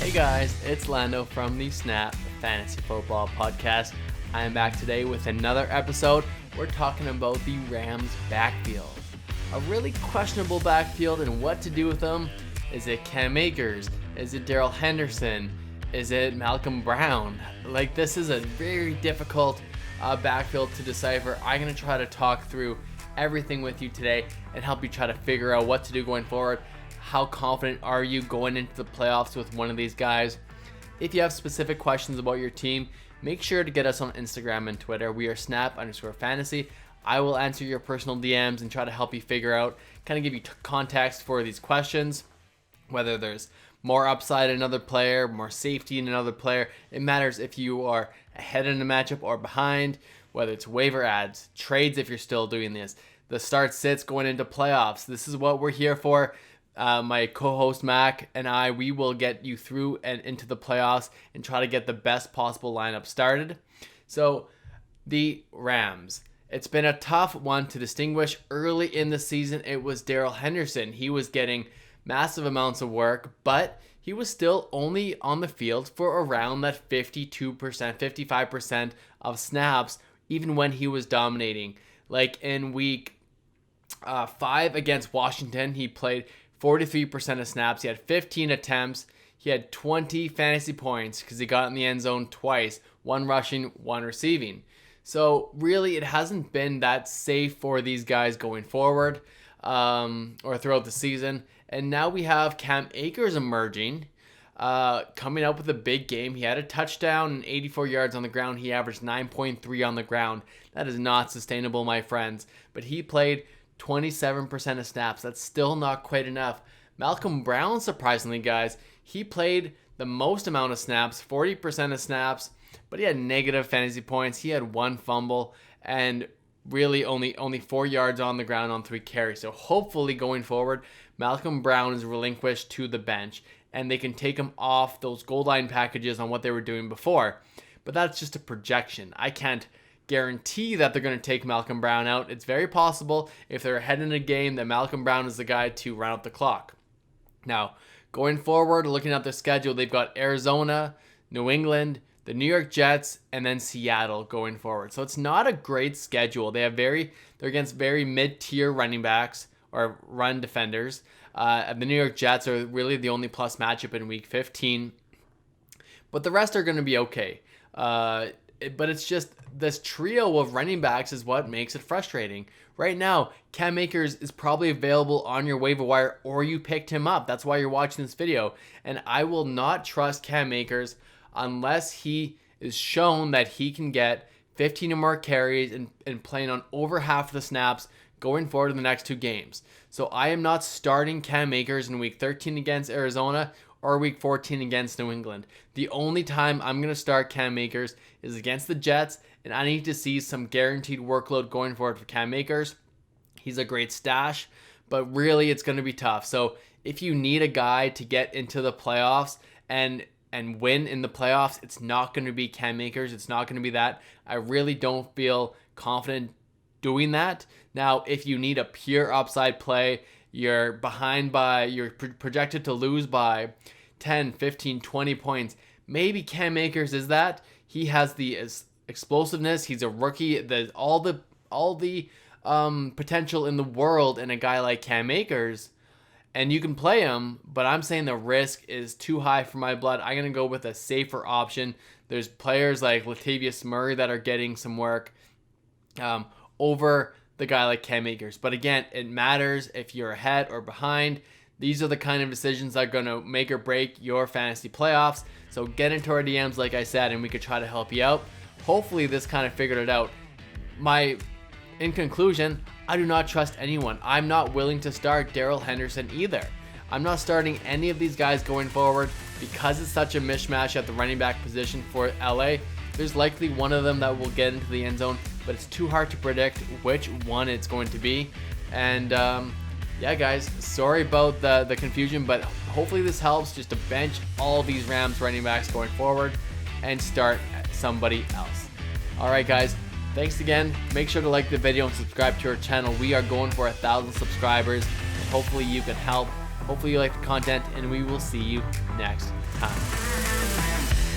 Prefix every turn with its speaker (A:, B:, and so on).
A: Hey guys, it's Lando from the Snap Fantasy Football Podcast. I am back today with another episode. We're talking about the Rams backfield. A really questionable backfield and what to do with them. Is it Cam Akers? Is it Darrell Henderson? Is it Malcolm Brown? This is a very difficult backfield to decipher. I'm going to try to talk through everything with you today and help you try to figure out what to do going forward. How confident are you going into the playoffs with one of these guys? If you have specific questions about your team, make sure to get us on Instagram and Twitter. We are snap_fantasy. I will answer your personal DMs and try to help you figure out, kind of give you context for these questions, whether there's more upside in another player, more safety in another player. It matters if you are ahead in the matchup or behind, whether it's waiver ads, trades if you're still doing this, the start sits going into playoffs. This is what we're here for. My co-host Mac and I, we will get you through and into the playoffs and try to get the best possible lineup started. So the Rams, it's been a tough one to distinguish. Early in the season, it was Darrell Henderson. He was getting massive amounts of work, but he was still only on the field for around that 52%, 55% of snaps, even when he was dominating. Like in week 5 against Washington, he played 43% of snaps. He had 15 attempts. He had 20 fantasy points because he got in the end zone twice, one rushing, one receiving. So really, it hasn't been that safe for these guys going forward or throughout the season. And now we have Cam Akers emerging, coming up with a big game. He had a touchdown and 84 yards on the ground. He averaged 9.3 on the ground. That is not sustainable, my friends. But he played 27% of snaps. That's still not quite enough. Malcolm Brown, surprisingly, guys, he played the most amount of snaps, 40% of snaps, but he had negative fantasy points. He had one fumble and really only 4 yards on the ground on 3 carries. So hopefully going forward, Malcolm Brown is relinquished to the bench and they can take him off those goal line packages on what they were doing before. But that's just a projection. I can't guarantee that they're going to take Malcolm Brown out. It's very possible if they're ahead in a game that Malcolm Brown is the guy to run out the clock. Now, going forward, looking at their schedule, they've got Arizona, New England, the New York Jets, and then Seattle going forward. So it's not a great schedule. They're against very mid-tier running backs or run defenders. And the New York Jets are really the only plus matchup in week 15. But the rest are going to be okay. But it's just this trio of running backs is what makes it frustrating. Right now, Cam Akers is probably available on your waiver wire or you picked him up. That's why you're watching this video. And I will not trust Cam Akers unless he is shown that he can get 15 or more carries and playing on over half of the snaps going forward in the next 2 games. So I am not starting Cam Akers in week 13 against Arizona or week 14 against New England. The only time I'm going to start Cam Akers is against the Jets, and I need to see some guaranteed workload going forward for Cam Akers. He's a great stash, but really it's going to be tough. So if you need a guy to get into the playoffs and win in the playoffs, it's not going to be Cam Akers. It's not going to be that. I really don't feel confident doing that. Now, if you need a pure upside play, you're projected to lose by 10, 15, 20 points. Maybe Cam Akers is that. He has the explosiveness. He's a rookie. There's all the potential in the world in a guy like Cam Akers, and you can play him, but I'm saying the risk is too high for my blood. I'm going to go with a safer option. There's players like Latavius Murray that are getting some work over the guy like Cam Akers. But again, it matters if you're ahead or behind. These are the kind of decisions that are going to make or break your fantasy playoffs. So get into our DMs, like I said, and we could try to help you out. Hopefully this kind of figured it out. In conclusion, I do not trust anyone. I'm not willing to start Darrell Henderson either. I'm not starting any of these guys going forward because it's such a mishmash at the running back position for LA. There's likely one of them that will get into the end zone, but it's too hard to predict which one it's going to be. And yeah, guys, sorry about the confusion, but hopefully this helps just to bench all these Rams running backs going forward and start somebody else. All right, guys, thanks again. Make sure to like the video and subscribe to our channel. We are going for 1,000 subscribers, and hopefully you can help Hopefully you like the content, and we will see you next time.